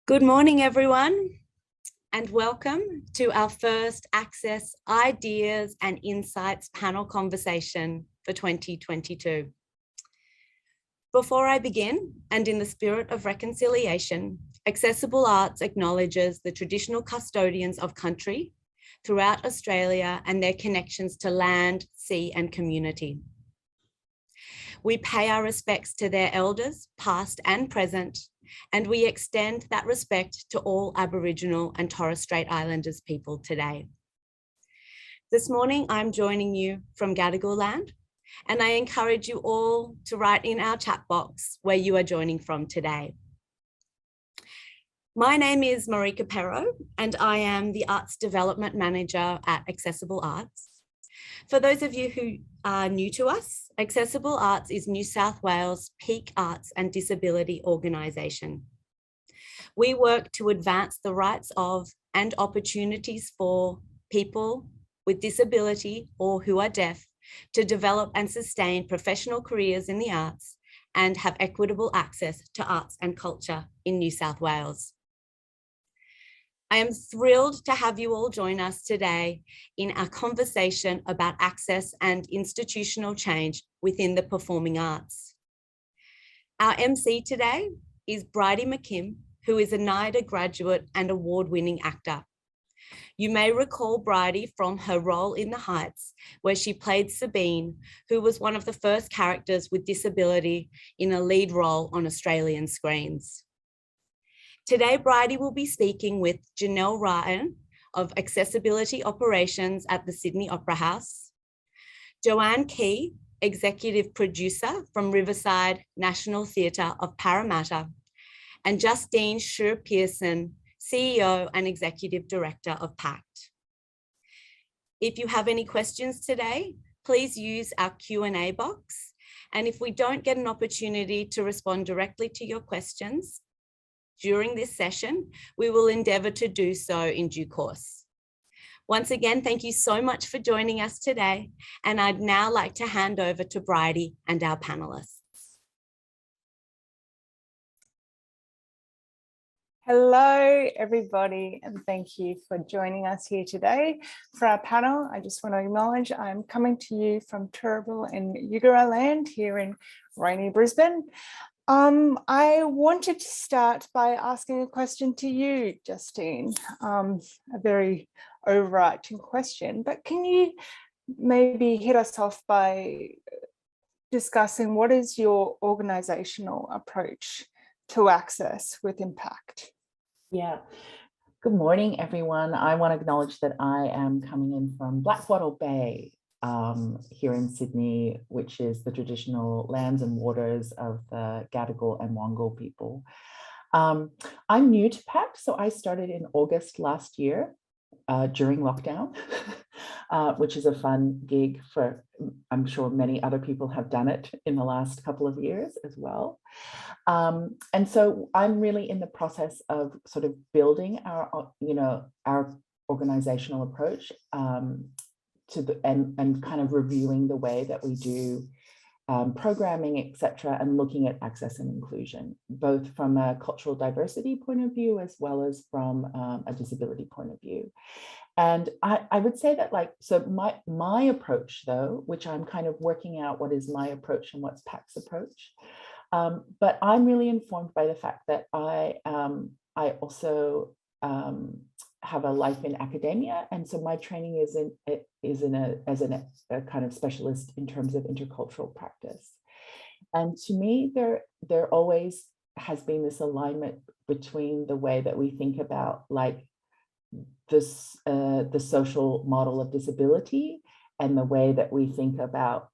Good morning, everyone, and welcome to our first Access Ideas and Insights panel conversation for 2022. Before I begin, and in the spirit of reconciliation, Accessible Arts acknowledges the traditional custodians of country throughout Australia and their connections to land, sea, and community. We pay our respects to their elders, past and present, and we extend that respect to all Aboriginal and Torres Strait Islanders people today. This morning, I'm joining you from Gadigal land, and I encourage you all to write in our chat box where you are joining from today. My name is Marika Pero, and I am the Arts Development Manager at Accessible Arts. For those of you who are new to us, Accessible Arts is New South Wales' peak arts and disability organisation. We work to advance the rights of and opportunities for people with disability or who are deaf to develop and sustain professional careers in the arts and have equitable access to arts and culture in New South Wales. I am thrilled to have you all join us today in our conversation about access and institutional change within the performing arts. Our MC today is Bridie McKim, who is a NIDA graduate and award-winning actor. You may recall Bridie from her role in The Heights, where she played Sabine, who was one of the first characters with disability in a lead role on Australian screens. Today, Bridie will be speaking with Janelle Ryan of Accessibility Operations at the Sydney Opera House, Joanne Key, Executive Producer from Riverside National Theatre of Parramatta, and Justine Schur-Pearson, CEO and Executive Director of PACT. If you have any questions today, please use our Q&A box. And if we don't get an opportunity to respond directly to your questions during this session, we will endeavour to do so in due course. Once again, thank you so much for joining us today. And I'd now like to hand over to Bridie and our panellists. Hello, everybody, and thank you for joining us here today for our panel. I just want to acknowledge I'm coming to you from Turrbal and Yugara land here in rainy Brisbane. I wanted to start by asking a question to you, Justine, a very overarching question, but can you maybe hit us off by discussing what is your organisational approach to access with impact? Yeah. Good morning, everyone. I want to acknowledge that I am coming in from Blackwattle Bay here in Sydney, which is the traditional lands and waters of the Gadigal and Wangal people. I'm new to PACT, so I started in August last year during lockdown, which is a fun gig for, I'm sure many other people have done it in the last couple of years as well. And so I'm really in the process of sort of building our organizational approach and kind of reviewing the way that we do programming, etc., and looking at access and inclusion, both from a cultural diversity point of view as well as from a disability point of view. And I would say that, like, so my approach, though, which I'm kind of working out what is my approach and what's PACT's approach, but I'm really informed by the fact that I also have a life in academia, and so my training is as a kind of specialist in terms of intercultural practice. And to me, there always has been this alignment between the way that we think about, like, this the social model of disability and the way that we think about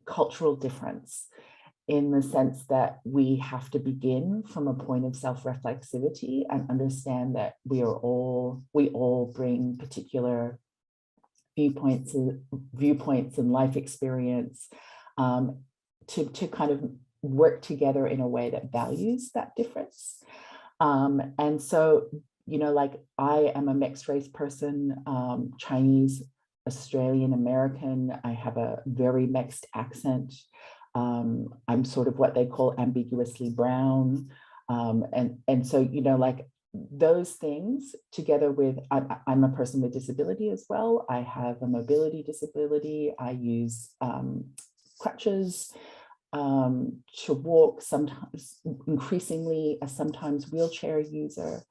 cultural difference, in the sense that we have to begin from a point of self-reflexivity and understand that we all bring particular viewpoints and life experience to kind of work together in a way that values that difference. And so, you know, like, I am a mixed race person, Chinese, Australian, American. I have a very mixed accent. I'm sort of what they call ambiguously brown. And so, you know, like those things together with, I'm a person with disability as well. I have a mobility disability. I use crutches to walk, sometimes increasingly a sometimes wheelchair user.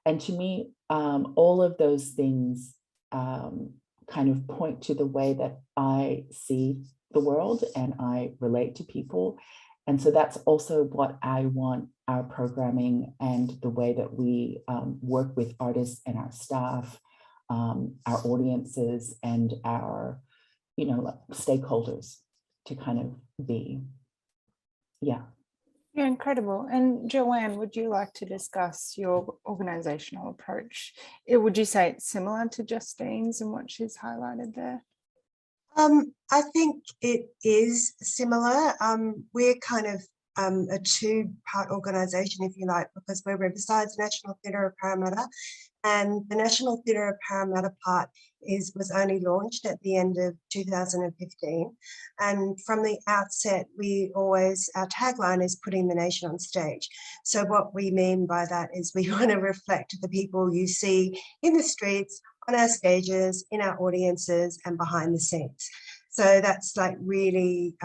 And to me, all of those things kind of point to the way that I see the world and I relate to people. And so that's also what I want our programming and the way that we work with artists and our staff, our audiences and our, you know, stakeholders to kind of be. Yeah. Yeah, incredible. And Joanne, would you like to discuss your organizational approach? Would you say it's similar to Justine's and what she's highlighted there? I think it is similar. We're kind of a two-part organisation, if you like, because we're Riverside's National Theatre of Parramatta, and the National Theatre of Parramatta part was only launched at the end of 2015. And from the outset, our tagline is putting the nation on stage. So what we mean by that is we want to reflect the people you see in the streets, on our stages, in our audiences and behind the scenes. So that's like really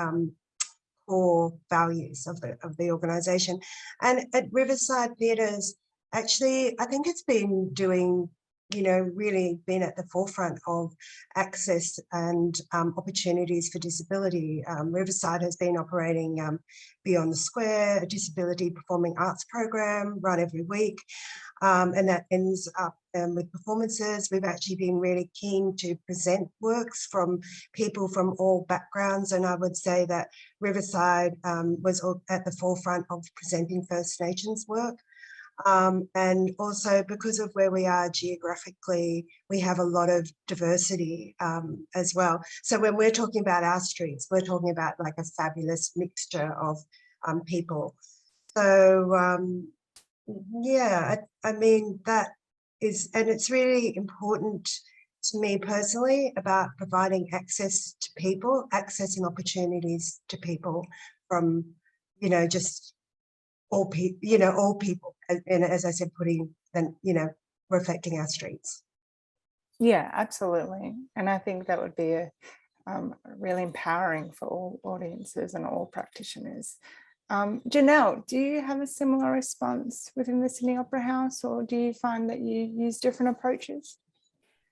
core values of the organisation. And at Riverside Theatres, actually, I think it's been doing, you know, really been at the forefront of access and opportunities for disability. Riverside has been operating Beyond the Square, a disability performing arts program run every week. And that ends up with performances. We've actually been really keen to present works from people from all backgrounds. And I would say that Riverside was at the forefront of presenting First Nations work. And also because of where we are geographically, we have a lot of diversity as well. So when we're talking about our streets, we're talking about like a fabulous mixture of people. So yeah, I mean, that is, and it's really important to me personally about providing access to people, accessing opportunities to people from, you know, just all people, you know, all people, and as I said, putting and, you know, reflecting our streets. Yeah, absolutely. And I think that would be really empowering for all audiences and all practitioners. Janelle, do you have a similar response within the Sydney Opera House, or do you find that you use different approaches?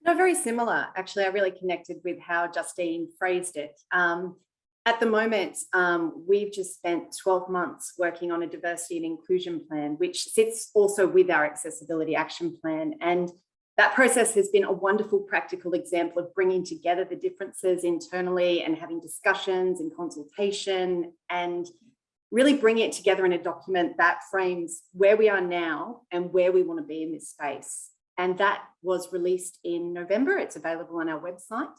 No, very similar. Actually, I really connected with how Justine phrased it. At the moment, we've just spent 12 months working on a diversity and inclusion plan, which sits also with our accessibility action plan. And that process has been a wonderful practical example of bringing together the differences internally and having discussions and consultation and really bringing it together in a document that frames where we are now and where we want to be in this space. And that was released in November. It's available on our website.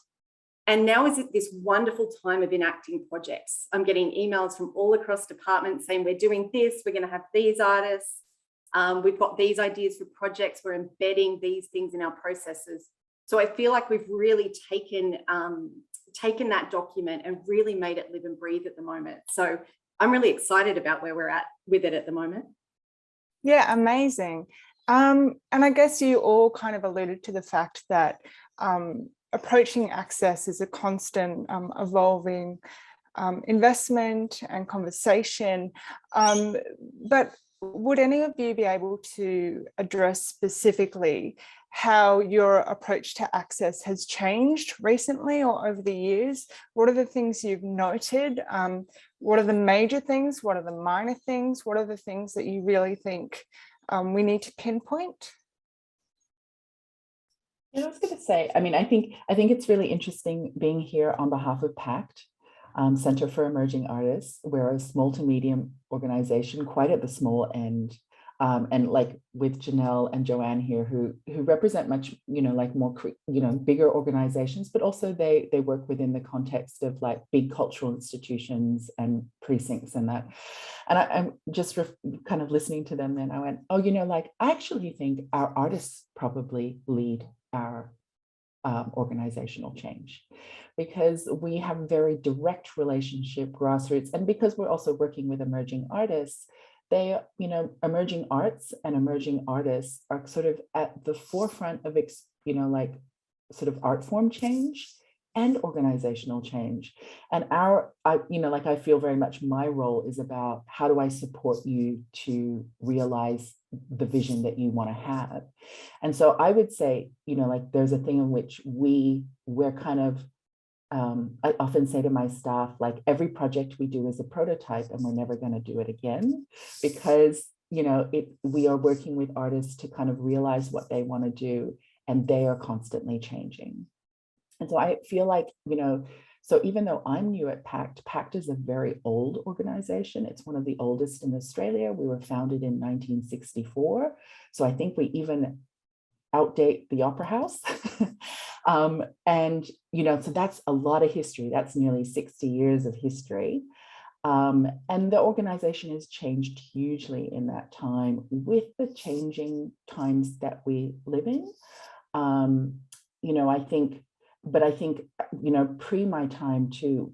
And now is this wonderful time of enacting projects. I'm getting emails from all across departments saying we're doing this, we're going to have these artists, we've got these ideas for projects, we're embedding these things in our processes. So I feel like we've really taken that document and really made it live and breathe at the moment. So I'm really excited about where we're at with it at the moment. Yeah, amazing. And I guess you all kind of alluded to the fact that approaching access is a constant evolving investment and conversation. But would any of you be able to address specifically how your approach to access has changed recently or over the years? What are the things you've noted? What are the major things? What are the minor things? What are the things that you really think we need to pinpoint? You know, I was going to say, I mean, I think it's really interesting being here on behalf of PACT, Centre for Emerging Artists. We're a small to medium organization, quite at the small end. And like with Janelle and Joanne here, who represent much, you know, like more, you know, bigger organizations, but also they work within the context of like big cultural institutions and precincts and that. And I'm just kind of listening to them, and I went, oh, you know, like I actually think our artists probably lead our organizational change, because we have a very direct relationship, grassroots, and because we're also working with emerging artists, they, you know, emerging arts and emerging artists are sort of at the forefront of, you know, like sort of art form change and organizational change. And you know, like I feel very much my role is about how do I support you to realize the vision that you want to have. And so I would say, you know, like there's a thing in which we're kind of, I often say to my staff, like every project we do is a prototype and we're never going to do it again, because, you know, we are working with artists to kind of realize what they want to do, and they are constantly changing. And so I feel like, you know, so even though I'm new at PACT, PACT is a very old organization. It's one of the oldest in Australia. We were founded in 1964. So I think we even outdate the Opera House. And, you know, so that's a lot of history. That's nearly 60 years of history. And the organization has changed hugely in that time with the changing times that we live in. You know, I think, you know, pre my time too,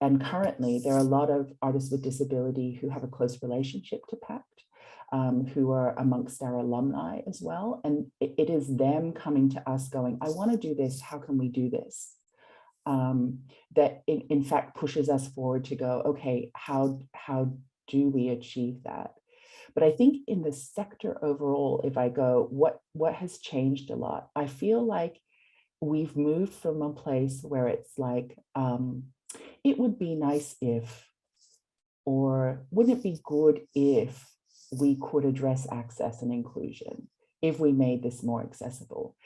and currently there are a lot of artists with disability who have a close relationship to PACT. Who are amongst our alumni as well. And it is them coming to us going, I want to do this, how can we do this? That in fact pushes us forward to go, okay, how do we achieve that? But I think in the sector overall, if I go, what has changed a lot? I feel like we've moved from a place where it's like, it would be nice if, or wouldn't it be good if we could address access and inclusion, if we made this more accessible.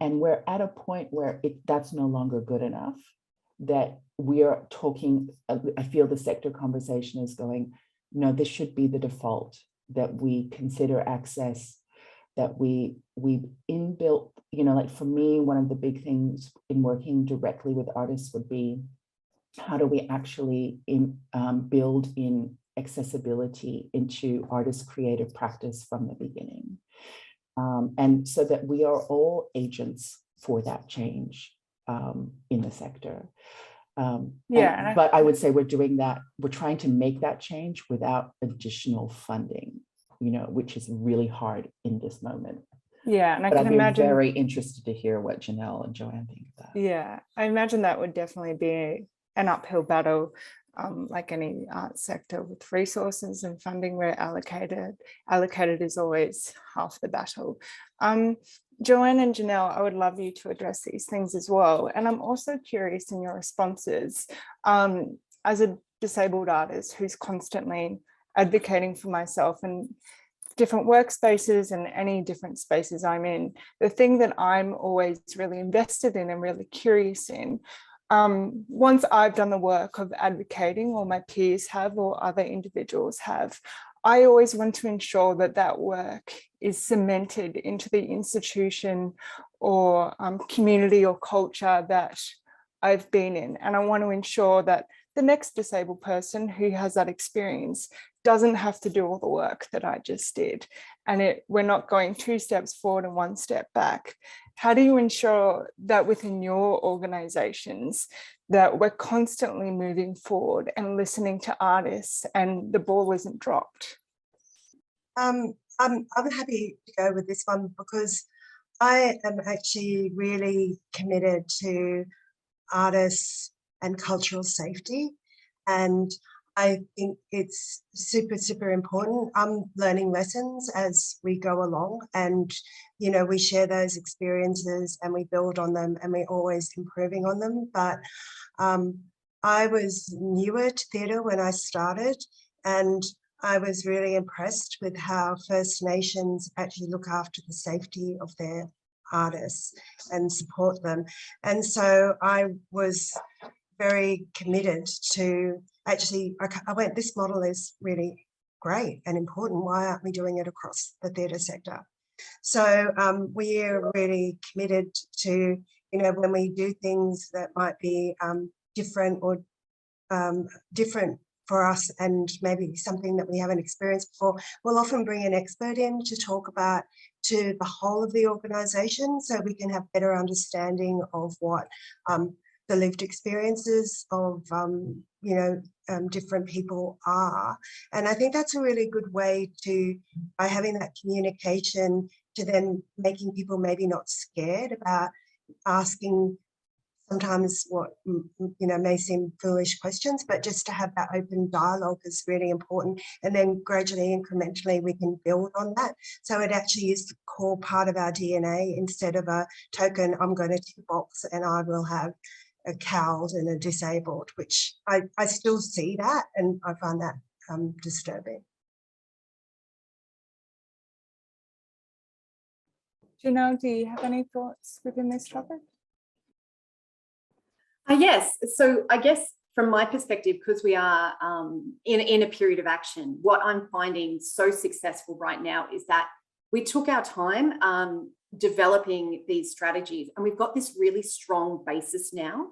And we're at a point where that's no longer good enough, that we are talking, I feel the sector conversation is going, no, this should be the default, that we consider access, that we inbuilt, you know, like for me, one of the big things in working directly with artists would be, how do we actually build in accessibility into artist creative practice from the beginning. And so that we are all agents for that change in the sector. But I would say we're doing that, we're trying to make that change without additional funding, you know, which is really hard in this moment. Yeah, and I'd be very interested to hear what Janelle and Joanne think of that. Yeah, I imagine that would definitely be an uphill battle. Like any art sector, with resources and funding where allocated is always half the battle. Joanne and Janelle, I would love you to address these things as well. And I'm also curious in your responses, as a disabled artist who's constantly advocating for myself and different workspaces and any different spaces I'm in, the thing that I'm always really invested in and really curious in, once I've done the work of advocating, or my peers have, or other individuals have, I always want to ensure that that work is cemented into the institution or community or culture that I've been in. And I want to ensure that the next disabled person who has that experience doesn't have to do all the work that I just did. And we're not going 2 steps forward and 1 step back. How do you ensure that within your organizations that we're constantly moving forward and listening to artists and the ball isn't dropped? I'm happy to go with this one, because I am actually really committed to artists and cultural safety. And I think it's super, super important. I'm learning lessons as we go along, and, you know, we share those experiences and we build on them, and we're always improving on them. But I was newer to theatre when I started, and I was really impressed with how First Nations actually look after the safety of their artists and support them. And so I was very committed to actually, I went, this model is really great and important. Why aren't we doing it across the theatre sector? So we are really committed to, you know, when we do things that might be different or different for us, and maybe something that we haven't experienced before, we'll often bring an expert in to talk about the whole of the organisation, so we can have better understanding of what the lived experiences of, you know, different people are. And I think that's a really good way to, by having that communication, to then making people maybe not scared about asking sometimes what, you know, may seem foolish questions, but just to have that open dialogue is really important. And then gradually, incrementally, we can build on that. So it actually is the core part of our DNA instead of a token, I'm going to tick a box and I will have a CALD and a disabled, which I still see that, and I find that disturbing. Janelle, do you have any thoughts within this topic? Yes. So I guess from my perspective, because we are in a period of action, what I'm finding so successful right now is that we took our time developing these strategies, and we've got this really strong basis now.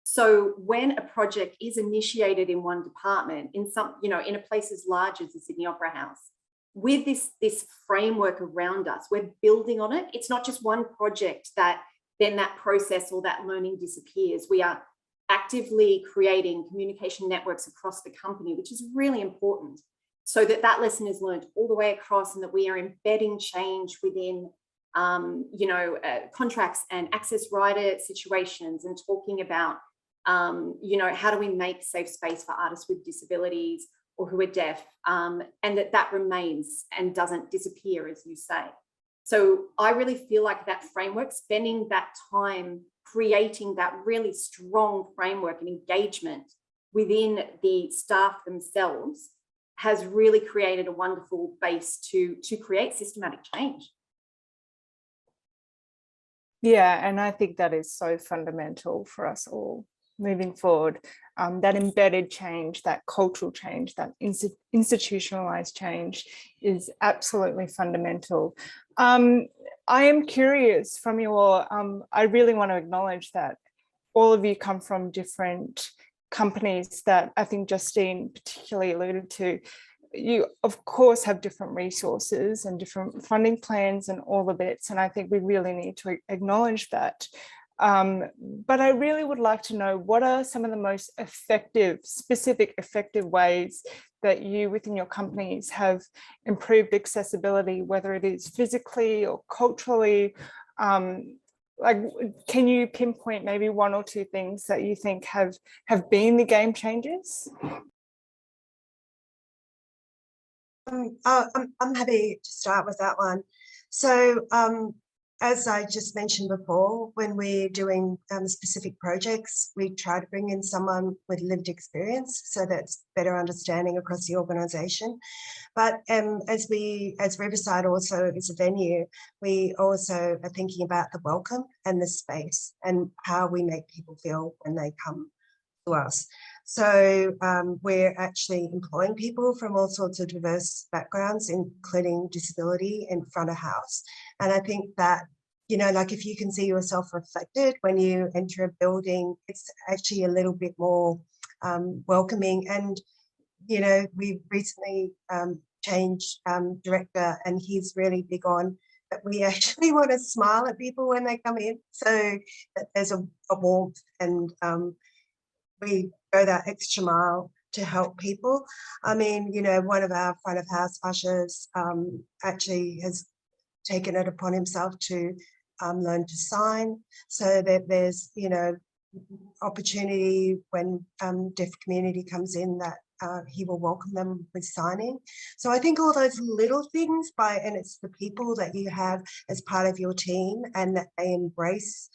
So when a project is initiated in one department, in some, you know, in a place as large as the Sydney Opera House, with this framework around us, we're building on it. It's not just one project that then that process or that learning disappears. We are actively creating communication networks across the company, which is really important, so that that lesson is learned all the way across, and that we are embedding change within you know, contracts and access rider situations, and talking about you know, how do we make safe space for artists with disabilities or who are deaf, and that remains and doesn't disappear, as you say. So I really feel like that framework, spending that time creating that really strong framework and engagement within the staff themselves, has really created a wonderful base to create systematic change. Yeah, and I think that is so fundamental for us all moving forward. That embedded change, that cultural change, that institutionalized change is absolutely fundamental. I am curious from your, I really want to acknowledge that all of you come from different companies that I think Justine particularly alluded to. You, of course, have different resources and different funding plans and all the bits, and I think we really need to acknowledge that. But I really would like to know, what are some of the most effective, specific effective ways that you within your companies have improved accessibility, whether it is physically or culturally? Like, can you pinpoint maybe one or two things that you think have been the game changers? I'm happy to start with that one. So as I just mentioned before, when we're doing specific projects, we try to bring in someone with lived experience, so that's better understanding across the organisation. But as Riverside also is a venue, we also are thinking about the welcome and the space and how we make people feel when they come to us. So we're actually employing people from all sorts of diverse backgrounds, including disability, in front of house. And I think that, you know, like, if you can see yourself reflected when you enter a building, it's actually a little bit more welcoming. And, you know, we've recently changed director, and he's really big on that we actually want to smile at people when they come in, so that there's a warmth, and we go that extra mile to help people. I mean, you know, one of our front of house ushers actually has taken it upon himself to learn to sign, so that there's, you know, opportunity when deaf community comes in, that he will welcome them with signing. So I think all those little things, and it's the people that you have as part of your team, and that they embrace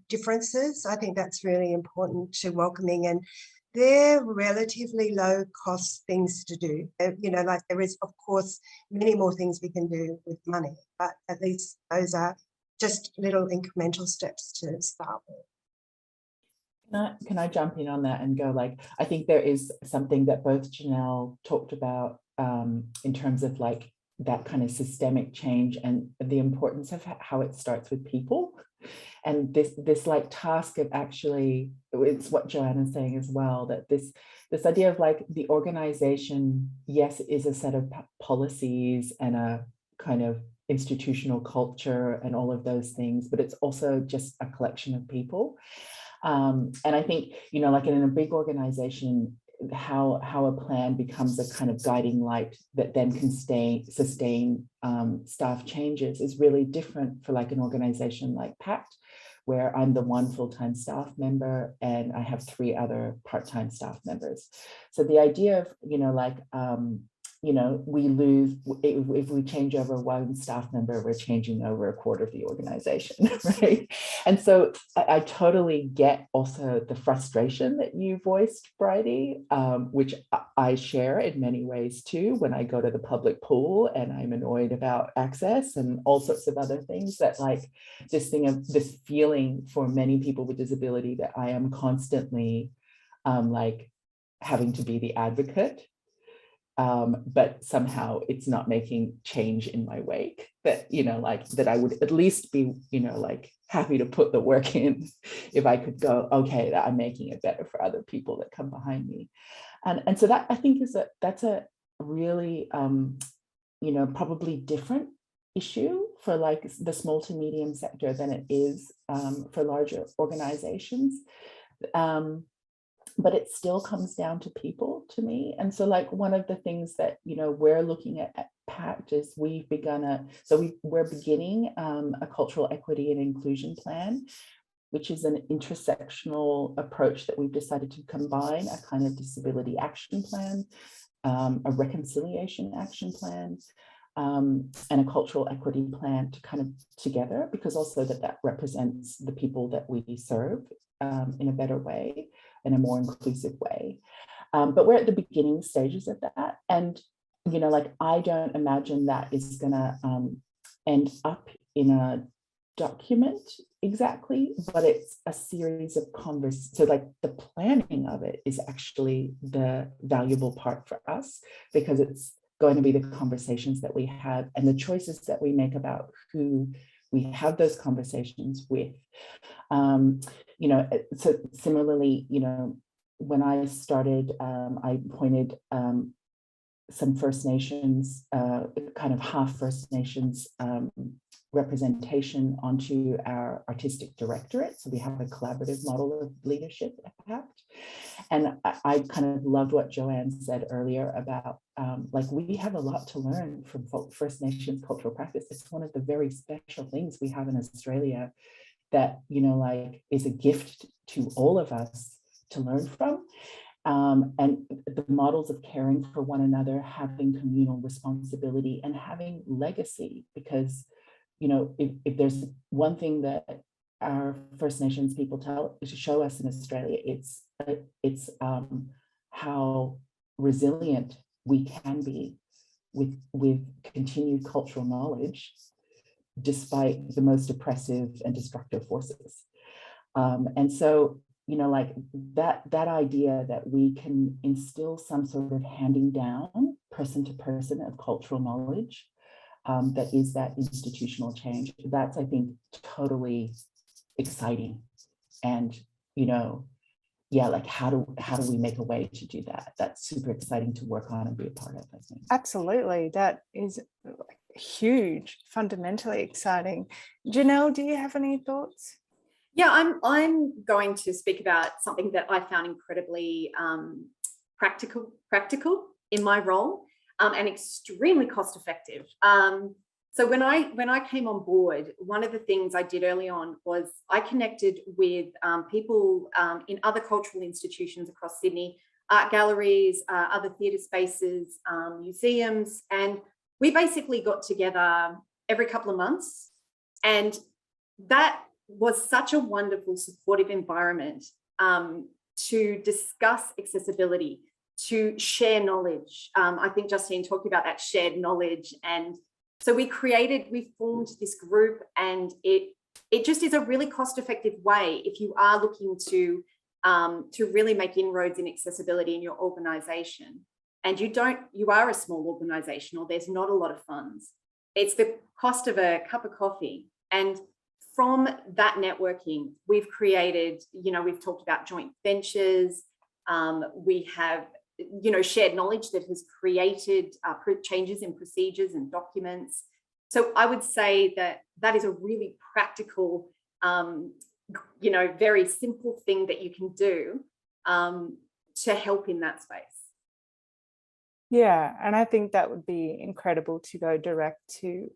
differences. I think that's really important to welcoming, and they're relatively low cost things to do. You know, like, there is, of course, many more things we can do with money, but at least those are just little incremental steps to start with. Can I jump in on that and go, like, I think there is something that both Janelle talked about in terms of, like, that kind of systemic change and the importance of how it starts with people. And this like task of, actually, it's what Joanna's saying as well, that this idea of, like, the organization, yes, is a set of policies and a kind of institutional culture and all of those things, but it's also just a collection of people. And I think, you know, like in a big organization, how a plan becomes a kind of guiding light that then can sustain staff changes is really different for like an organization like PACT, where I'm the one full-time staff member and I have 3 other part-time staff members. So the idea of, you know, like, you know, we lose, if we change over one staff member, we're changing over a quarter of the organization, right? And so I totally get also the frustration that you voiced, Bridie, which I share in many ways too, when I go to the public pool and I'm annoyed about access and all sorts of other things, that like this thing of this feeling for many people with disability that I am constantly like having to be the advocate. But somehow it's not making change in my wake, that, you know, like that I would at least be, you know, like happy to put the work in if I could go, okay, that I'm making it better for other people that come behind me. And so that I think that's a really, you know, probably different issue for like the small to medium sector than it is for larger organizations. But it still comes down to people to me. And so like one of the things that, you know, we're looking at PACT is we're beginning a cultural equity and inclusion plan, which is an intersectional approach that we've decided to combine a kind of disability action plan, a reconciliation action plan, and a cultural equity plan to kind of together, because also that represents the people that we serve in a better way, in a more inclusive way. But we're at the beginning stages of that. And, you know, like, I don't imagine that is gonna end up in a document exactly, but it's a series of conversations. So like the planning of it is actually the valuable part for us, because it's going to be the conversations that we have and the choices that we make about who we have those conversations with. You know, so similarly, you know, when I started, I appointed some First Nations, kind of half First Nations representation onto our artistic directorate. So we have a collaborative model of leadership at PACT. And I kind of loved what Joanne said earlier about like, we have a lot to learn from First Nations cultural practice. It's one of the very special things we have in Australia that, you know, like is a gift to all of us to learn from. And the models of caring for one another, having communal responsibility and having legacy, because, you know, if there's one thing that our First Nations people show us in Australia, it's how resilient we can be with continued cultural knowledge, despite the most oppressive and destructive forces. And so, you know, like that idea that we can instill some sort of handing down person to person of cultural knowledge that is that institutional change, that's, I think, totally exciting. And, you know, yeah, like how do we make a way to do that? That's super exciting to work on and be a part of, I think. Absolutely, that is huge, fundamentally exciting. Janelle, do you have any thoughts? Yeah, I'm going to speak about something that I found incredibly practical in my role, and extremely cost effective. So when I came on board, one of the things I did early on was I connected with people in other cultural institutions across Sydney, art galleries, other theatre spaces, museums, and we basically got together every couple of months, and that was such a wonderful, supportive environment to discuss accessibility, to share knowledge. I think Justine talked about that shared knowledge. And so we formed this group, and it just is a really cost-effective way if you are looking to really make inroads in accessibility in your organization. And you are a small organization, or there's not a lot of funds. It's the cost of a cup of coffee. And from that networking, we've created, you know, we've talked about joint ventures. We have, you know, shared knowledge that has created changes in procedures and documents. So I would say that is a really practical you know, very simple thing that you can do to help in that space. Yeah, and I think that would be incredible to go direct to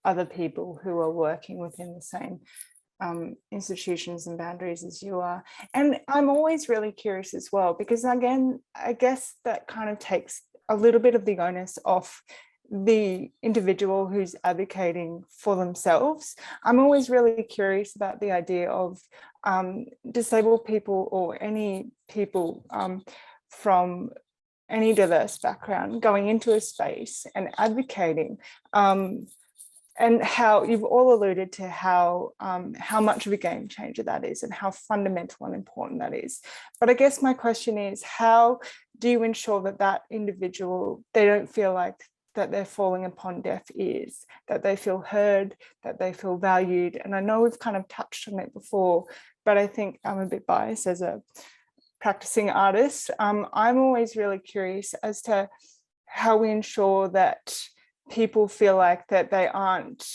other people who are working within the same institutions and boundaries as you are. And I'm always really curious as well, because again, I guess that kind of takes a little bit of the onus off the individual who's advocating for themselves. I'm always really curious about the idea of disabled people or any people from any diverse background going into a space and advocating, and how you've all alluded to how much of a game changer that is and how fundamental and important that is. But I guess my question is, how do you ensure that that individual, they don't feel like that they're falling upon deaf ears, that they feel heard, that they feel valued? And I know we've kind of touched on it before, but I think I'm a bit biased as a practicing artist. I'm always really curious as to how we ensure that people feel like that they aren't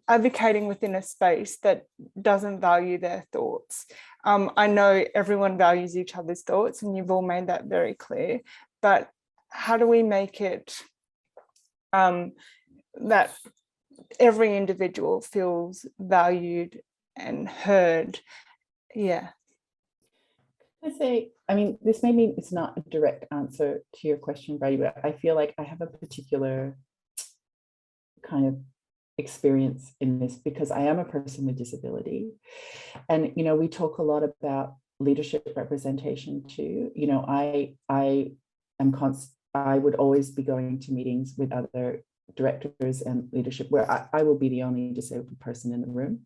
advocating within a space that doesn't value their thoughts. I know everyone values each other's thoughts, and you've all made that very clear, but how do we make it that every individual feels valued and heard? Yeah. I mean, this may mean it's not a direct answer to your question, Brady, but I feel like I have a particular kind of experience in this because I am a person with disability. And, you know, we talk a lot about leadership representation too. You know, I would always be going to meetings with other directors and leadership where I will be the only disabled person in the room.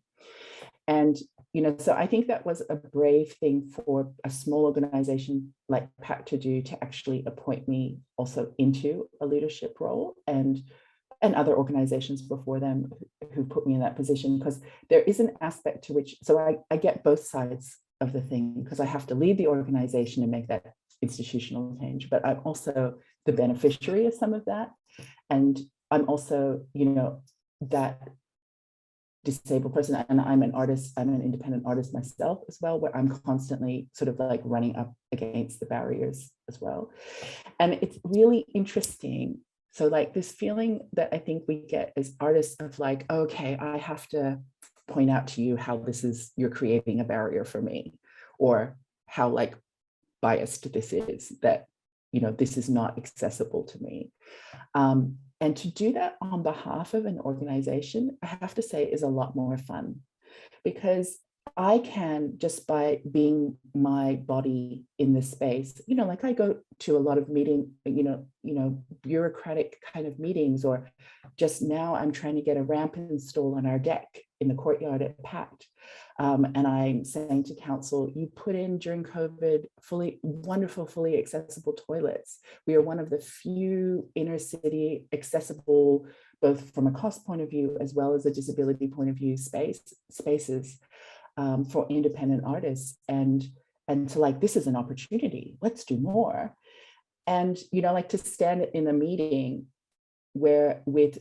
And, you know, so I think that was a brave thing for a small organization like PACT to do, to actually appoint me also into a leadership role, and other organizations before them who put me in that position, because there is an aspect to which, so I get both sides of the thing, because I have to lead the organization and make that institutional change, but I'm also the beneficiary of some of that. And I'm also, you know, that disabled person, and I'm an artist, I'm an independent artist myself as well, where I'm constantly sort of like running up against the barriers as well. And it's really interesting. So like this feeling that I think we get as artists of like, okay, I have to point out to you how this is, you're creating a barrier for me, or how like biased this is, that, you know, this is not accessible to me. And to do that on behalf of an organization, I have to say, is a lot more fun, because I can, just by being my body in this space, you know, like I go to a lot of meeting, you know, bureaucratic kind of meetings, or just now I'm trying to get a ramp installed on our deck in the courtyard at PACT. And I'm saying to council, you put in during COVID wonderful, fully accessible toilets. We are one of the few inner city accessible, both from a cost point of view as well as a disability point of view, spaces for independent artists. And to like, this is an opportunity, let's do more. And, you know, like to stand in a meeting where with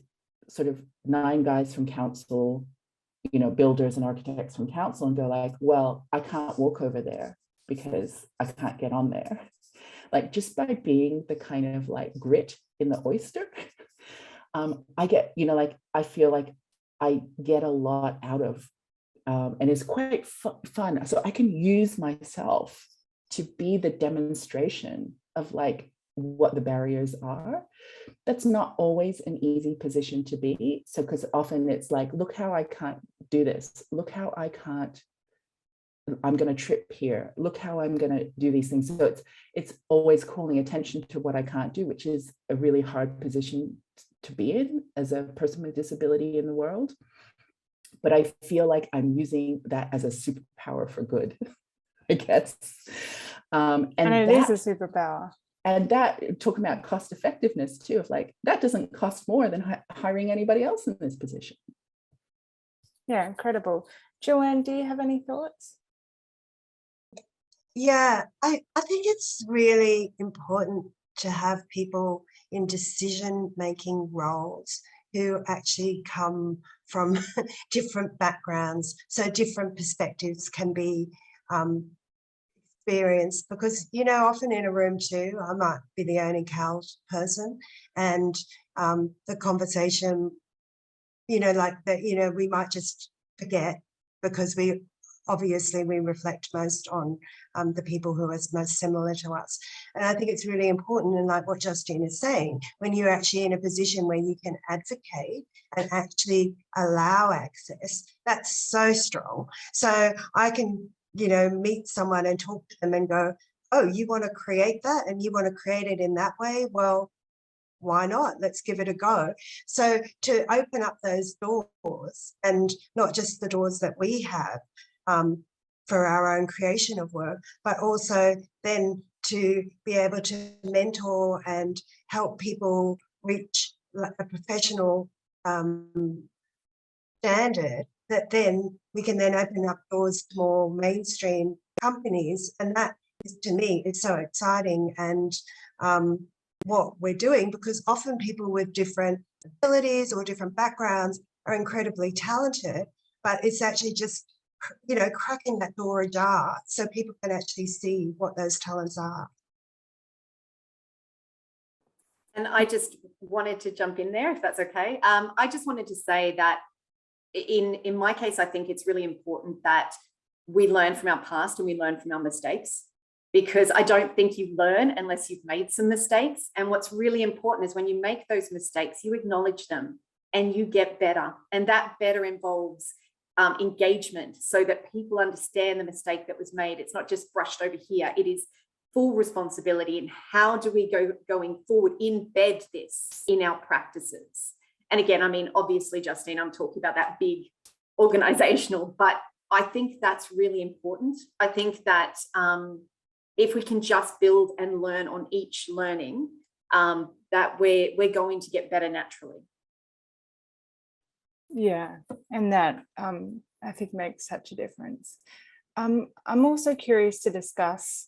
sort of 9 guys from council, you know, builders and architects from council, and go like, well, I can't walk over there because I can't get on there. Like just by being the kind of like grit in the oyster, I get, you know, like, I feel like I get a lot out of, and it's quite fun. So I can use myself to be the demonstration of like what the barriers are. That's not always an easy position to be. So, because often it's like, look how I can't do this. Look how I can't, I'm going to trip here. Look how I'm going to do these things. So it's always calling attention to what I can't do, which is a really hard position to be in as a person with disability in the world. But I feel like I'm using that as a superpower for good, I guess. And it is a superpower. And that, talking about cost effectiveness too, of like, that doesn't cost more than hiring anybody else in this position. Yeah, incredible. Joanne, do you have any thoughts? Yeah, I think it's really important to have people in decision-making roles who actually come from different backgrounds. So different perspectives can be experienced, because, you know, often in a room too, I might be the only CAL person, and the conversation, you know, like that, you know, we might just forget, because we reflect most on the people who are most similar to us. And I think it's really important, and like what Justine is saying, when you're actually in a position where you can advocate and actually allow access, that's so strong. So I can, you know, meet someone and talk to them and go, oh, you want to create that and you want to create it in that way? Well, why not? Let's give it a go. So to open up those doors, and not just the doors that we have for our own creation of work, but also then to be able to mentor and help people reach a professional standard, that then we can then open up doors to more mainstream companies. And that is, to me, it's so exciting. And what we're doing, because often people with different abilities or different backgrounds are incredibly talented, but it's actually just, you know, cracking that door ajar so people can actually see what those talents are. And I just wanted to jump in there, if that's okay. I just wanted to say that in my case, I think it's really important that we learn from our past and we learn from our mistakes, because I don't think you learn unless you've made some mistakes. And what's really important is when you make those mistakes, you acknowledge them and you get better. And that better involves engagement, so that people understand the mistake that was made. It's not just brushed over here. It is full responsibility. And how do we going forward embed this in our practices? And again, I mean, obviously, Justine, I'm talking about that big organizational, but I think that's really important. I think that if we can just build and learn on each learning, that we're going to get better naturally. Yeah, and that I think makes such a difference. I'm also curious to discuss,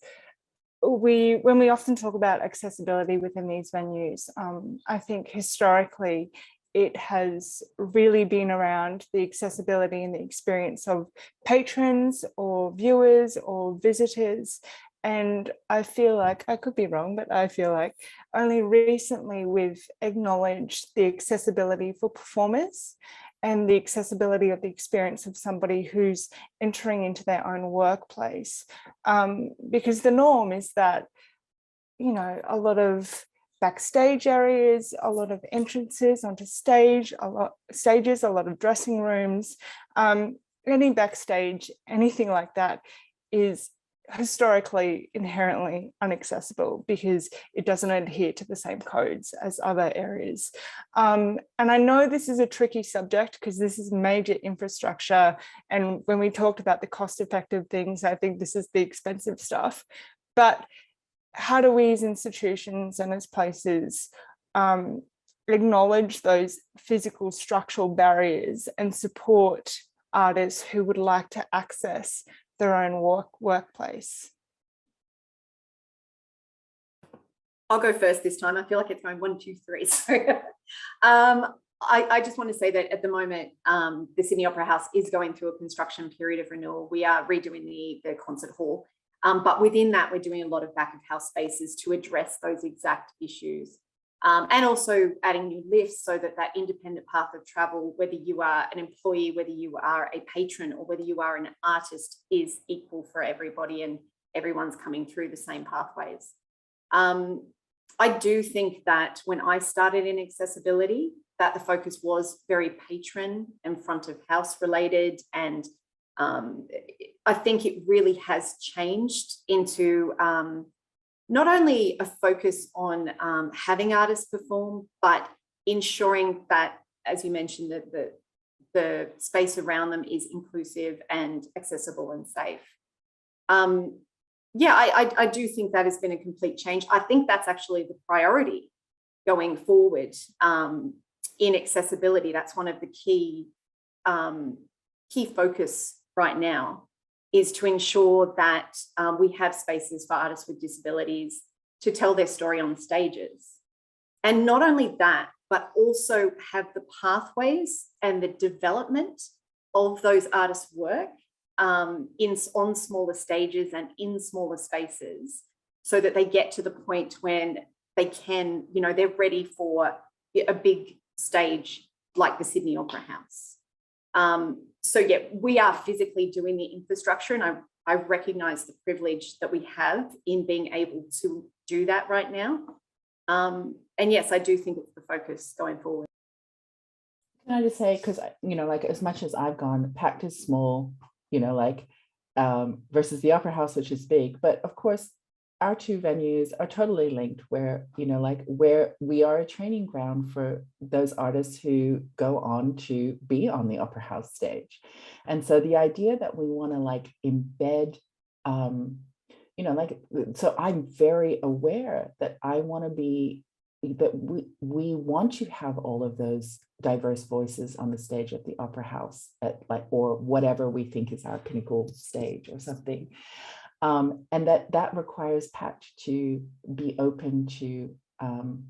when we often talk about accessibility within these venues, I think historically it has really been around the accessibility and the experience of patrons or viewers or visitors. And I feel like, I could be wrong, but I feel like only recently we've acknowledged the accessibility for performers and the accessibility of the experience of somebody who's entering into their own workplace. Because the norm is that, you know, a lot of backstage areas, a lot of entrances onto stage, a lot of dressing rooms, any backstage, anything like that is historically inherently inaccessible because it doesn't adhere to the same codes as other areas. And I know this is a tricky subject because this is major infrastructure. And when we talked about the cost-effective things, I think this is the expensive stuff. But how do we as institutions and as places acknowledge those physical structural barriers and support artists who would like to access their own workplace? I'll go first this time. I feel like it's going 1, 2, 3. So I just want to say that at the moment, the Sydney Opera House is going through a construction period of renewal. We are redoing the concert hall. But within that, we're doing a lot of back of house spaces to address those exact issues. And also adding new lifts so that that independent path of travel, whether you are an employee, whether you are a patron, or whether you are an artist, is equal for everybody and everyone's coming through the same pathways. I do think that when I started in accessibility, that the focus was very patron and front of house related. And I think it really has changed into not only a focus on having artists perform, but ensuring that, as you mentioned, that the space around them is inclusive and accessible and safe. Yeah, I do think that has been a complete change. I think that's actually the priority going forward in accessibility. That's one of the key focus right now, is to ensure that we have spaces for artists with disabilities to tell their story on stages. And not only that, but also have the pathways and the development of those artists' work on smaller stages and in smaller spaces, so that they get to the point when they can, they're ready for a big stage like the Sydney Opera House. So yeah, we are physically doing the infrastructure, and I recognise the privilege that we have in being able to do that right now. And yes, I do think it's the focus going forward. Can I just say, because like as much as I've gone, PACT is small, versus the Opera House, which is big, but of course our two venues are totally linked, where where we are a training ground for those artists who go on to be on the Opera House stage. And so the idea that we want to embed, so I'm very aware that I want to be, that we want to have all of those diverse voices on the stage at the Opera House, or whatever we think is our pinnacle stage or something. And that requires PACT to be open to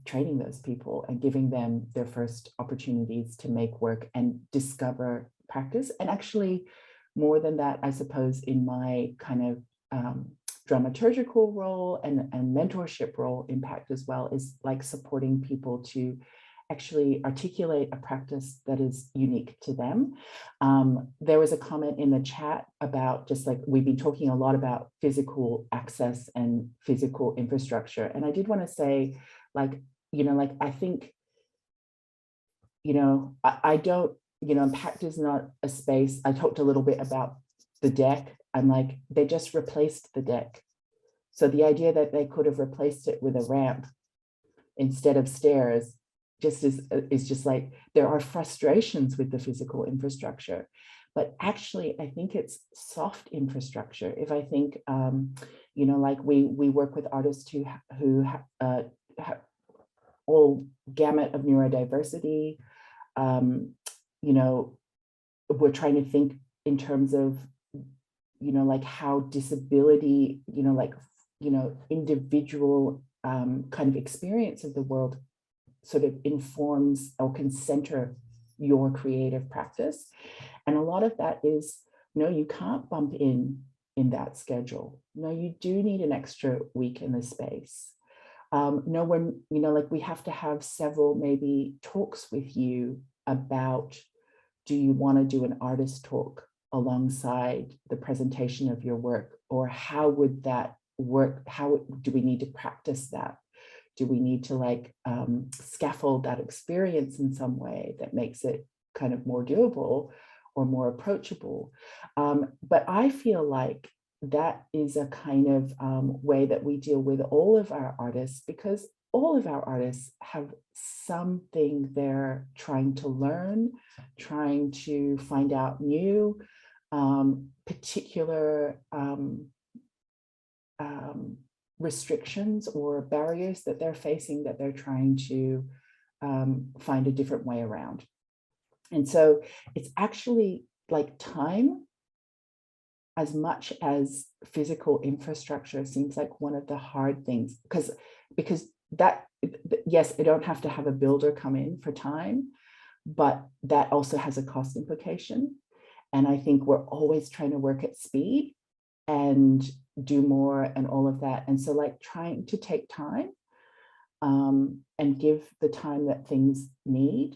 training those people and giving them their first opportunities to make work and discover practice. And actually, more than that, I suppose, in my kind of dramaturgical role and mentorship role in PACT as well, is supporting people to actually articulate a practice that is unique to them. There was a comment in the chat about just we've been talking a lot about physical access and physical infrastructure. And I did want to say, I think, I don't, PACT is not a space. I talked a little bit about the deck. I'm they just replaced the deck. So the idea that they could have replaced it with a ramp instead of stairs is just there are frustrations with the physical infrastructure, but actually I think it's soft infrastructure. If I think, we work with artists who have all gamut of neurodiversity. We're trying to think in terms of, how disability, individual kind of experience of the world sort of informs or can center your creative practice. And a lot of that is, you can't bump in that schedule. No, you do need an extra week in the space. No, when, we have to have several maybe talks with you about, do you want to do an artist talk alongside the presentation of your work? Or how would that work? How do we need to practice that? Do we need to scaffold that experience in some way that makes it kind of more doable or more approachable? But I feel like that is a kind of way that we deal with all of our artists, because all of our artists have something they're trying to learn, trying to find out new, particular restrictions or barriers that they're facing, that they're trying to find a different way around. And so it's actually time, as much as physical infrastructure seems like one of the hard things, because that, yes, I don't have to have a builder come in for time, but that also has a cost implication. And I think we're always trying to work at speed and do more and all of that. And so trying to take time and give the time that things need,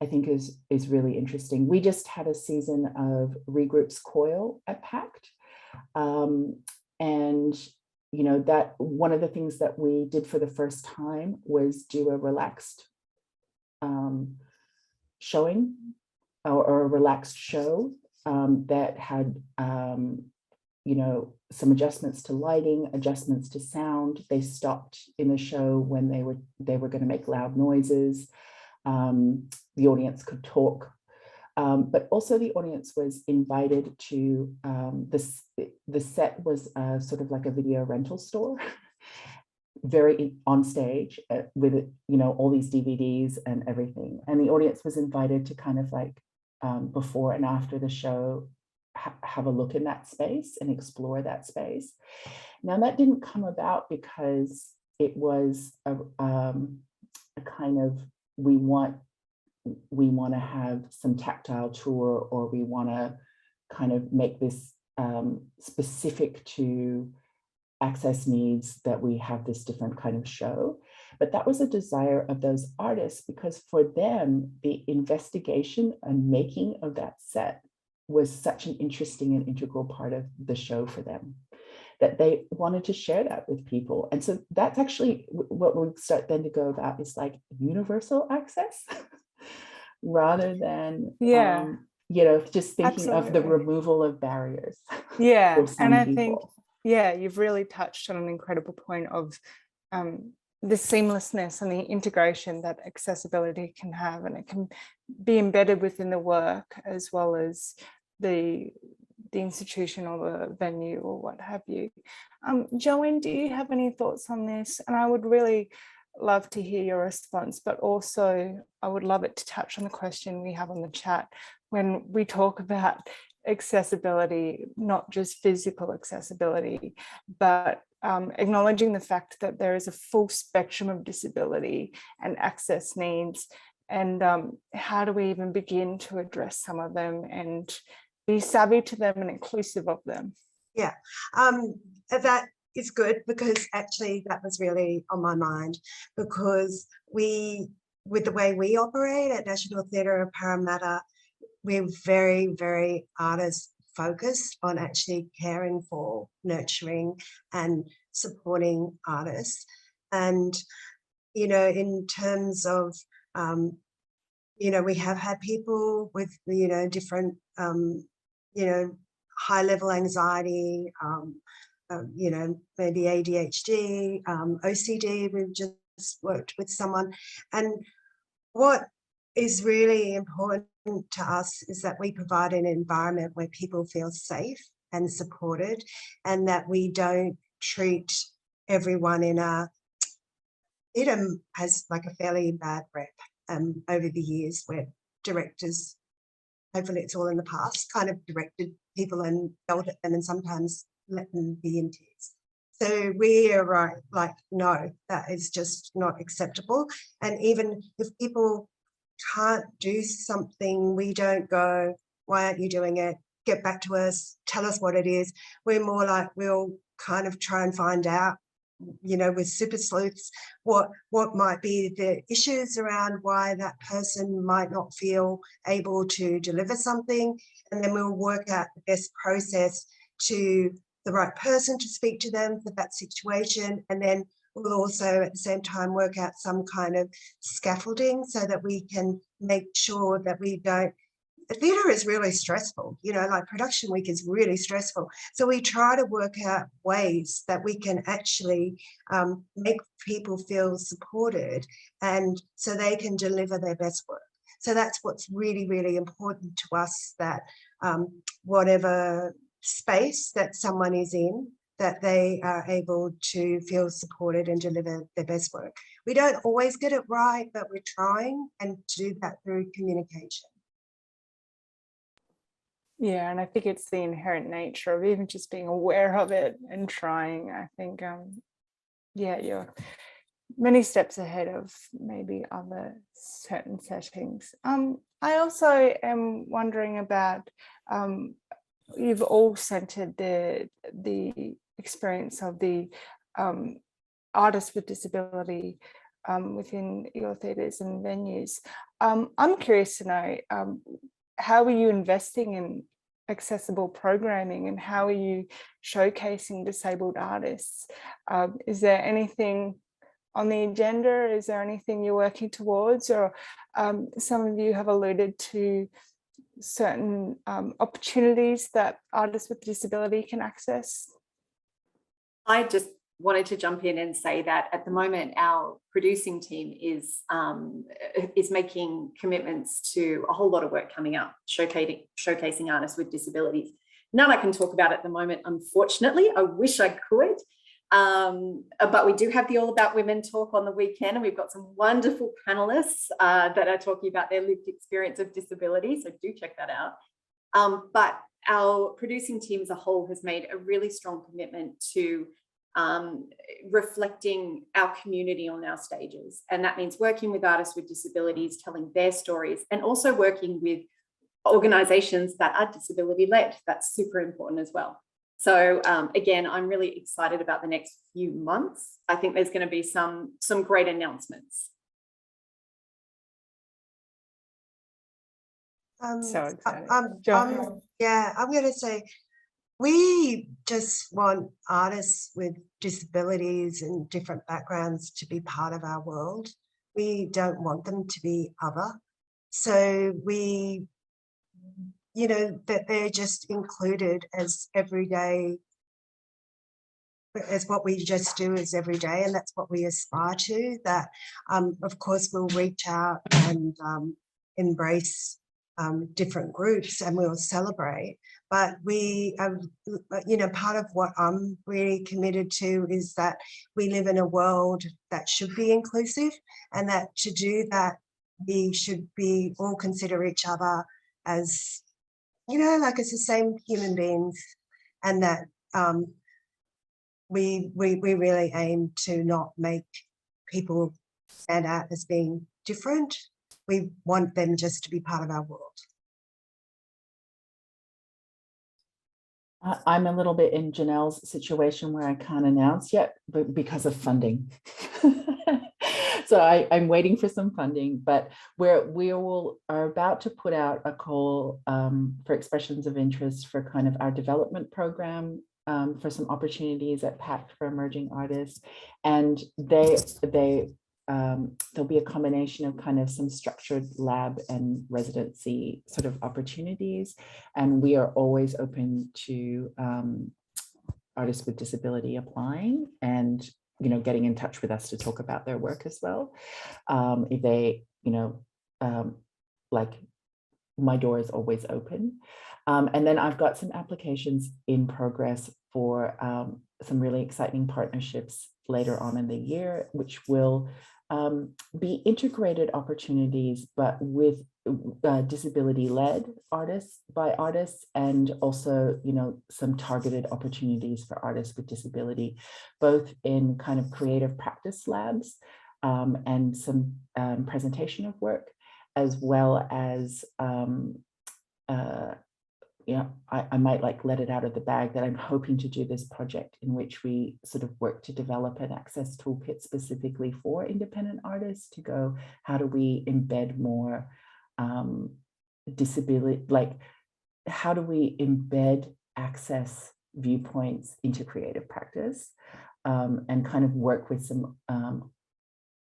I think is really interesting. We just had a season of Regroup's Coil at PACT. And that one of the things that we did for the first time was do a relaxed showing or a relaxed show that had some adjustments to lighting, adjustments to sound. They stopped in the show when they were going to make loud noises. The audience could talk, but also the audience was invited to the set was sort of like a video rental store, very on stage with all these DVDs and everything, and the audience was invited to kind of before and after the show have a look in that space and explore that space. Now that didn't come about because it was a kind of we want to have some tactile tour, or we want to kind of make this specific to access needs, that we have this different kind of show. But that was a desire of those artists, because for them, the investigation and making of that set was such an interesting and integral part of the show for them, that they wanted to share that with people. And so that's actually what we start then to go about, is like universal access rather than, just thinking of the Absolutely. removal of barriers. Yeah, for some and I people. think, you've really touched on an incredible point of the seamlessness and the integration that accessibility can have, and it can be embedded within the work as well as the institution or the venue or what have you. Joanne, do you have any thoughts on this? And I would really love to hear your response, but also I would love it to touch on the question we have on the chat when we talk about accessibility, not just physical accessibility, but acknowledging the fact that there is a full spectrum of disability and access needs, and how do we even begin to address some of them and be savvy to them and inclusive of them? Yeah, that is good, because actually that was really on my mind, because with the way we operate at National Theatre of Parramatta, we're very, very artist focused on actually caring for, nurturing and supporting artists. And, in terms of, we have had people with, different, high level anxiety, maybe ADHD, OCD. We've just worked with someone. And what is really important to us is that we provide an environment where people feel safe and supported, and that we don't treat everyone it has like a fairly bad rep over the years, where directors, hopefully it's all in the past, kind of directed people and yelled at them and sometimes let them be in tears. So we are like, no, that is just not acceptable. And even if people can't do something, we don't go, why aren't you doing it? Get back to us, tell us what it is. We're more like, we'll kind of try and find out, with super sleuths, what might be the issues around why that person might not feel able to deliver something. And then we'll work out the best process to the right person to speak to them for that situation. And then we'll also at the same time work out some kind of scaffolding so that we can make sure that we don't. The theatre is really stressful, like production week is really stressful. So we try to work out ways that we can actually make people feel supported, and so they can deliver their best work. So that's what's really, really important to us, that whatever space that someone is in, that they are able to feel supported and deliver their best work. We don't always get it right, but we're trying, and to do that through communication. Yeah, and I think it's the inherent nature of even just being aware of it and trying. I think, you're many steps ahead of maybe other certain settings. I also am wondering about, you've all centered the experience of the artists with disability within your theatres and venues. I'm curious to know, how are you investing in accessible programming, and how are you showcasing disabled artists? Is there anything on the agenda? Is there anything you're working towards? Or some of you have alluded to certain opportunities that artists with disability can access. I just wanted to jump in and say that at the moment our producing team is making commitments to a whole lot of work coming up, showcasing artists with disabilities. None I can talk about at the moment, unfortunately. I wish I could. But we do have the All About Women talk on the weekend, and we've got some wonderful panelists that are talking about their lived experience of disability, so do check that out. But our producing team as a whole has made a really strong commitment to reflecting our community on our stages. And that means working with artists with disabilities, telling their stories, and also working with organisations that are disability-led. That's super important as well. So again, I'm really excited about the next few months. I think there's going to be some great announcements. So excited. Yeah, I'm going to say, we just want artists with disabilities and different backgrounds to be part of our world. We don't want them to be other. So we, you know, that they're just included as everyday, as what we just do as every day, and that's what we aspire to. That, of course, we'll reach out and embrace different groups, and we'll celebrate. But we, you know, part of what I'm really committed to is that we live in a world that should be inclusive, and that to do that, we should be all consider each other as, you know, like as the same human beings, and that we really aim to not make people stand out as being different. We want them just to be part of our world. I'm a little bit in Janelle's situation where I can't announce yet, but because of funding. So I'm waiting for some funding, but we are about to put out a call for expressions of interest for kind of our development program for some opportunities at PACT for emerging artists, and there'll be a combination of kind of some structured lab and residency sort of opportunities. And we are always open to artists with disability applying and, you know, getting in touch with us to talk about their work as well. If they, you know, like, my door is always open. And then I've got some applications in progress for some really exciting partnerships later on in the year, which will be integrated opportunities, but with disability-led artists by artists, and also, you know, some targeted opportunities for artists with disability, both in kind of creative practice labs and some presentation of work, as well as yeah, I might like let it out of the bag that I'm hoping to do this project in which we sort of work to develop an access toolkit specifically for independent artists to go, how do we embed more disability, like how do we embed access viewpoints into creative practice, and kind of work with some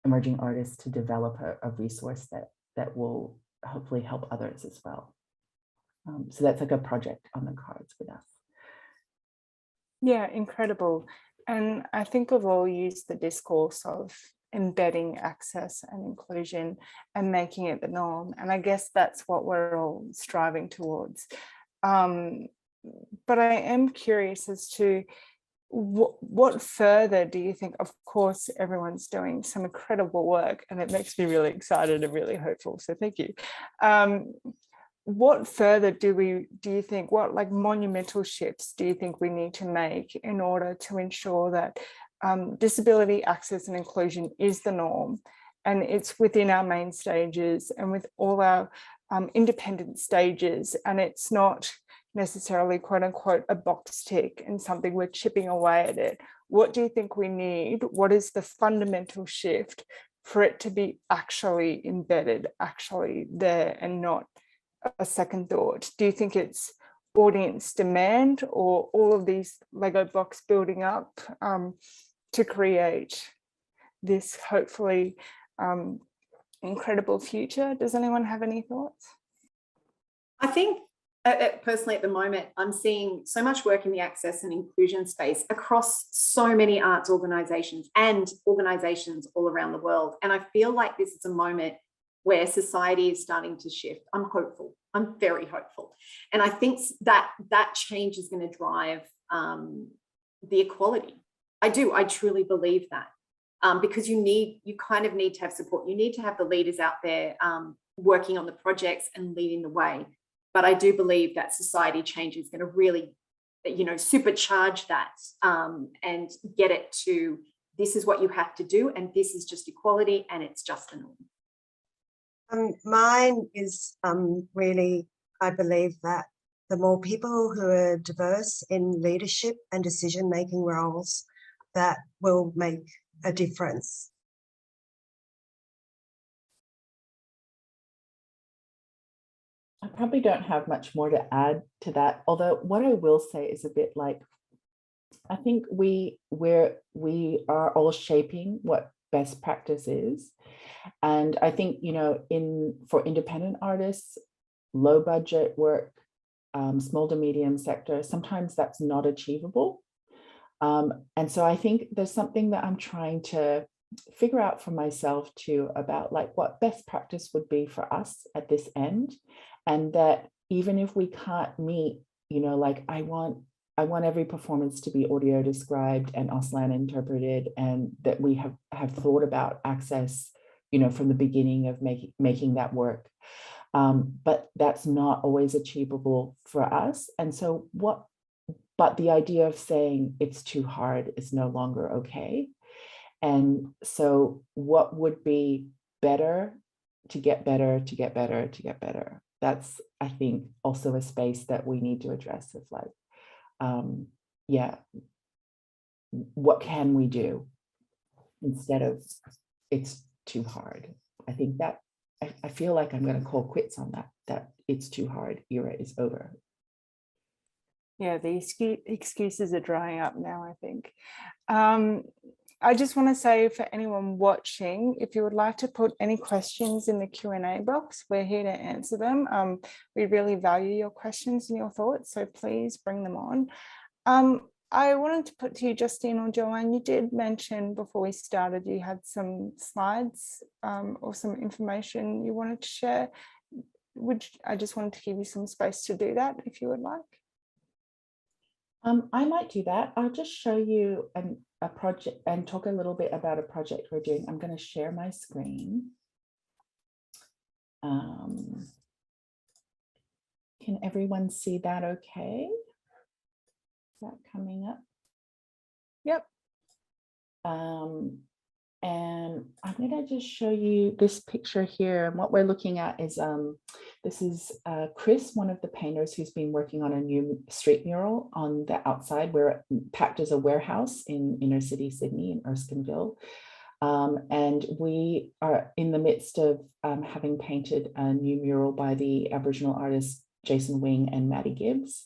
emerging artists to develop a resource that will hopefully help others as well. So that's like a project on the cards with us. Yeah, incredible. And I think we've all used the discourse of embedding access and inclusion and making it the norm. And I guess that's what we're all striving towards. But I am curious as to what further do you think? Of course, everyone's doing some incredible work, and it makes me really excited and really hopeful. So thank you. What further do you think, what like monumental shifts do you think we need to make in order to ensure that disability access and inclusion is the norm, and it's within our main stages and with all our independent stages, and it's not necessarily quote unquote a box tick and something we're chipping away at it? What do you think we need? What is the fundamental shift for it to be actually embedded, actually there, and not a second thought? Do you think it's audience demand, or all of these Lego blocks building up to create this hopefully incredible future? Does anyone have any thoughts? I think personally at the moment, I'm seeing so much work in the access and inclusion space across so many arts organisations and organisations all around the world. And I feel like this is a moment where society is starting to shift. I'm hopeful. I'm very hopeful. And I think that change is going to drive the equality. I truly believe that, because you kind of need to have support. You need to have the leaders out there working on the projects and leading the way. But I do believe that society change is going to really supercharge that and get it to, this is what you have to do, and this is just equality, and it's just the norm. Mine is really, I believe that the more people who are diverse in leadership and decision-making roles, that will make a difference. I probably don't have much more to add to that, although what I will say is a bit like, I think we are all shaping what best practice is. And I think, for independent artists, low budget work, small to medium sector, sometimes that's not achievable. And so I think there's something that I'm trying to figure out for myself too, about like what best practice would be for us at this end. And that even if we can't meet, like I want every performance to be audio described and Auslan interpreted, and that we have thought about access, from the beginning of making that work. But that's not always achievable for us. And so but the idea of saying it's too hard is no longer okay. And so what would be better to get better, to get better, to get better? That's, I think, also a space that we need to address of like, what can we do instead of it's too hard? I think that I feel like I'm going to call quits on that it's too hard era is over. Yeah, the excuses are drying up now, I think. I just want to say for anyone watching, if you would like to put any questions in the Q&A box, we're here to answer them. We really value your questions and your thoughts, so please bring them on. I wanted to put to you, Justine or Joanne, you did mention before we started you had some slides or some information you wanted to share. I just wanted to give you some space to do that if you would like. I might do that. I'll just show you a project and talk a little bit about a project we're doing. I'm going to share my screen. Can everyone see that okay? Is that coming up? Yep. And I'm going to just show you this picture here. And what we're looking at is, this is Chris, one of the painters who's been working on a new street mural on the outside where packed as a warehouse in inner city Sydney in Erskineville. And we are in the midst of having painted a new mural by the Aboriginal artists Jason Wing and Maddie Gibbs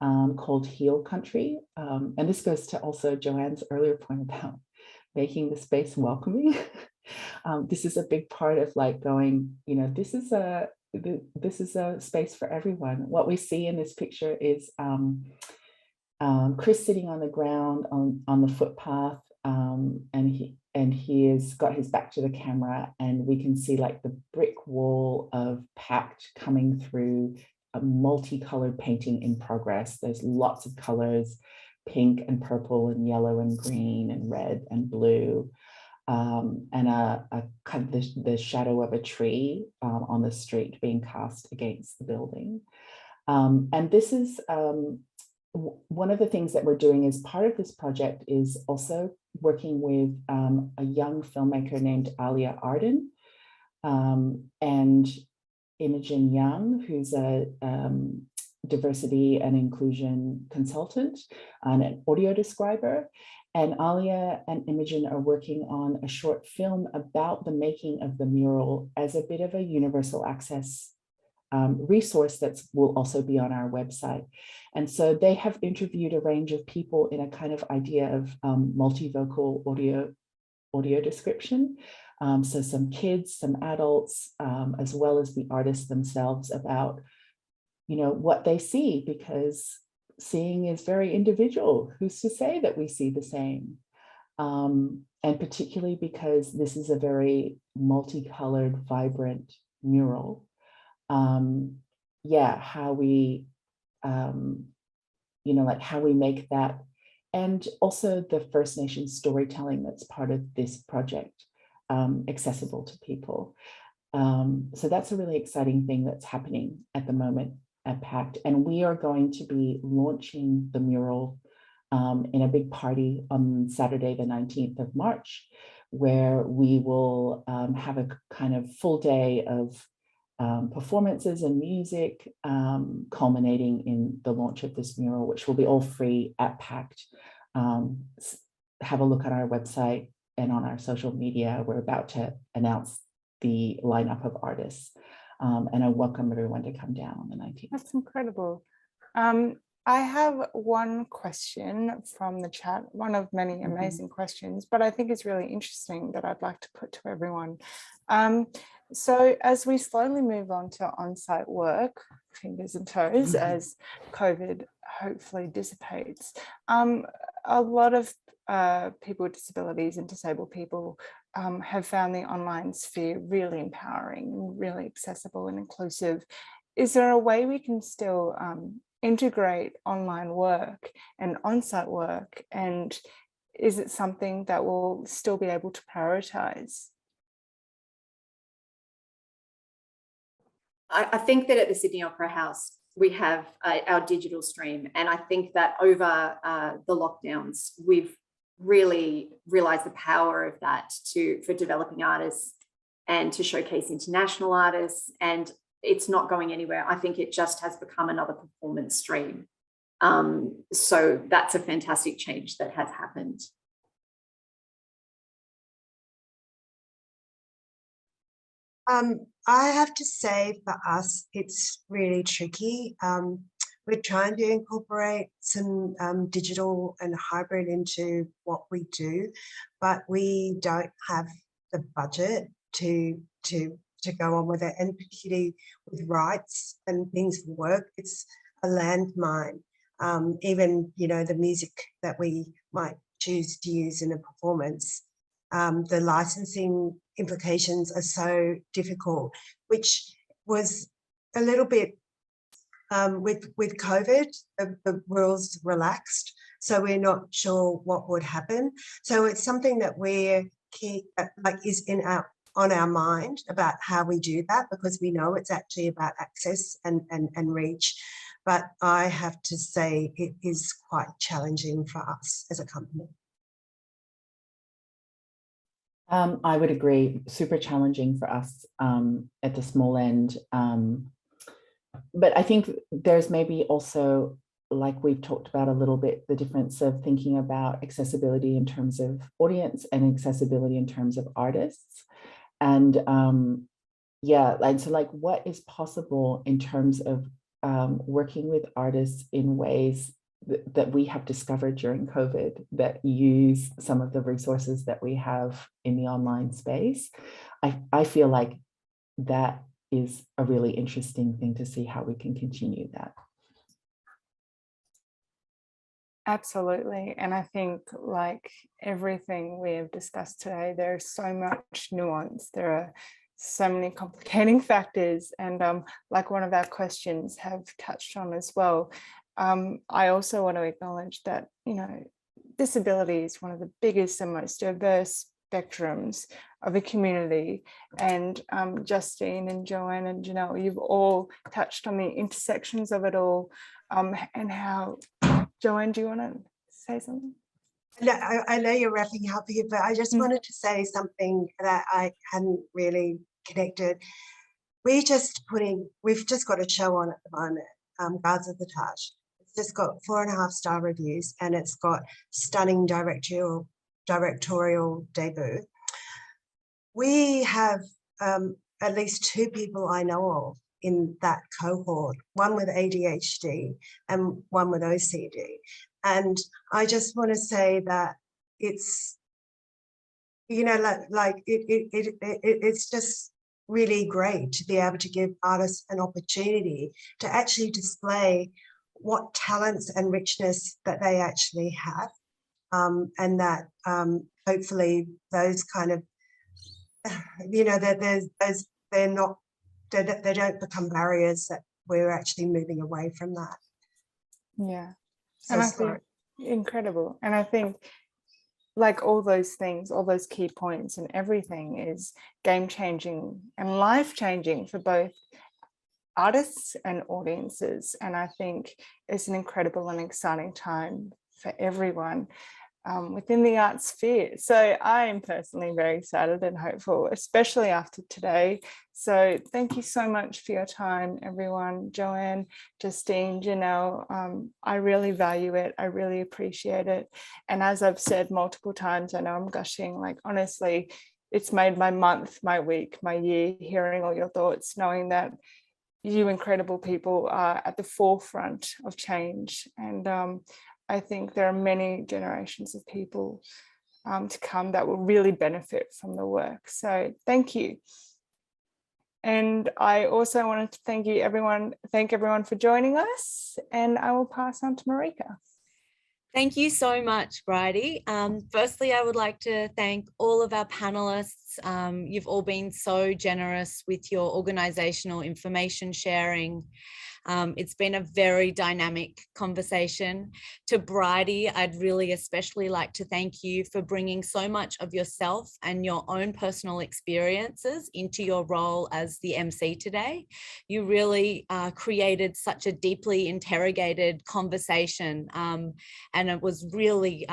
called Heal Country. And this goes to also Joanne's earlier point about making the space welcoming. This is a big part of like going, this is a space for everyone. What we see in this picture is Chris sitting on the ground on the footpath, and he has got his back to the camera, and we can see like the brick wall of packed coming through a multicolored painting in progress. There's lots of colors, pink and purple and yellow and green and red and blue, and a kind of the shadow of a tree on the street being cast against the building. And this is one of the things that we're doing as part of this project is also working with a young filmmaker named Alia Arden and Imogen Young, who's a diversity and inclusion consultant and an audio describer. And Alia and Imogen are working on a short film about the making of the mural as a bit of a universal access resource that will also be on our website. And so they have interviewed a range of people in a kind of idea of multivocal audio description. So some kids, some adults, as well as the artists themselves about what they see, because seeing is very individual. Who's to say that we see the same? And particularly because this is a very multicolored, vibrant mural. How we, like how we make that, and also the First Nations storytelling that's part of this project, accessible to people. So that's a really exciting thing that's happening at the moment. at PACT, and we are going to be launching the mural in a big party on Saturday, the 19th of March, where we will have a kind of full day of performances and music, culminating in the launch of this mural, which will be all free at PACT. Have a look at our website and on our social media. We're about to announce the lineup of artists, and I welcome everyone to come down on the 19th. That's incredible. I have one question from the chat, one of many amazing questions, but I think it's really interesting that I'd like to put to everyone. So as we slowly move on to on-site work, fingers and toes, as COVID hopefully dissipates, a lot of people with disabilities and disabled people have found the online sphere really empowering, really accessible and inclusive. Is there a way we can still integrate online work and on-site work, and is it something that we'll still be able to prioritize? I think that at the Sydney Opera House, we have our digital stream. And I think that over the lockdowns, we've really realized the power of that for developing artists and to showcase international artists. And it's not going anywhere. I think it just has become another performance stream. So that's a fantastic change that has happened. I have to say for us, it's really tricky. We're trying to incorporate some digital and hybrid into what we do, but we don't have the budget to go on with it, and particularly with rights and things for work, it's a landmine. Even, you know, the music that we might choose to use in a performance, the licensing implications are so difficult, which was a little bit with COVID, the rules relaxed, so we're not sure what would happen. So it's something that we're is on our mind about how we do that, because we know it's actually about access and reach. But I have to say it is quite challenging for us as a company. I would agree, super challenging for us at the small end. But I think there's maybe also, like we've talked about a little bit, the difference of thinking about accessibility in terms of audience and accessibility in terms of artists. And yeah, and so like what is possible in terms of working with artists in ways that we have discovered during COVID that use some of the resources that we have in the online space. I feel like that is a really interesting thing to see how we can continue that. Absolutely. And I think, like everything we have discussed today, there's so much nuance. There are so many complicating factors. And like one of our questions have touched on as well, I also want to acknowledge that, you know, disability is one of the biggest and most diverse spectrums of a community. And Justine and Joanne and Janelle, you've all touched on the intersections of it all, and how. Joanne, do you want to say something? No, I know you're wrapping up here, but I just wanted to say something that I hadn't really connected. We've just got a show on at the moment, Guards of the Touch. It's just got 4.5-star reviews, and it's got stunning directorial debut. We have at least 2 people I know of in that cohort, one with ADHD and one with OCD. And I just want to say that it's, you know, it's just really great to be able to give artists an opportunity to actually display what talents and richness that they actually have, and that hopefully those kind of, you know, that they don't become barriers, that we're actually moving away from that. Yeah. So and I think incredible. And I think, like, all those things, all those key points and everything is game changing and life changing for both artists and audiences. And I think it's an incredible and exciting time for everyone within the arts sphere. So I am personally very excited and hopeful, especially after today. So thank you so much for your time, everyone. Joanne, Justine, Janelle, I really value it. I really appreciate it. And as I've said multiple times, I know I'm gushing, like honestly, it's made my month, my week, my year, hearing all your thoughts, knowing that you incredible people are at the forefront of change. And I think there are many generations of people to come that will really benefit from the work. So thank you. And I also wanted to thank everyone for joining us. And I will pass on to Marika. Thank you so much, Bridie. Firstly, I would like to thank all of our panelists. You've all been so generous with your organizational information sharing. It's been a very dynamic conversation. To Bridie, I'd really especially like to thank you for bringing so much of yourself and your own personal experiences into your role as the MC today. You really created such a deeply interrogated conversation, and it was really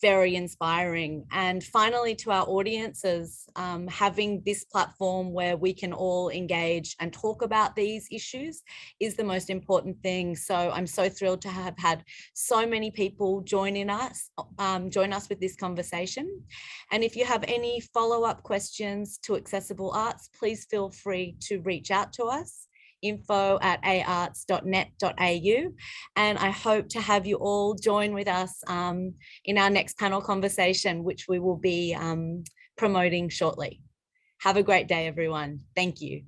very inspiring. And finally, to our audiences, having this platform where we can all engage and talk about these issues is the most important thing. So I'm so thrilled to have had so many people join us with this conversation. And if you have any follow-up questions to Accessible Arts, please feel free to reach out to us, info@aarts.net.au, and I hope to have you all join with us in our next panel conversation, which we will be promoting shortly. Have a great day, everyone. Thank you.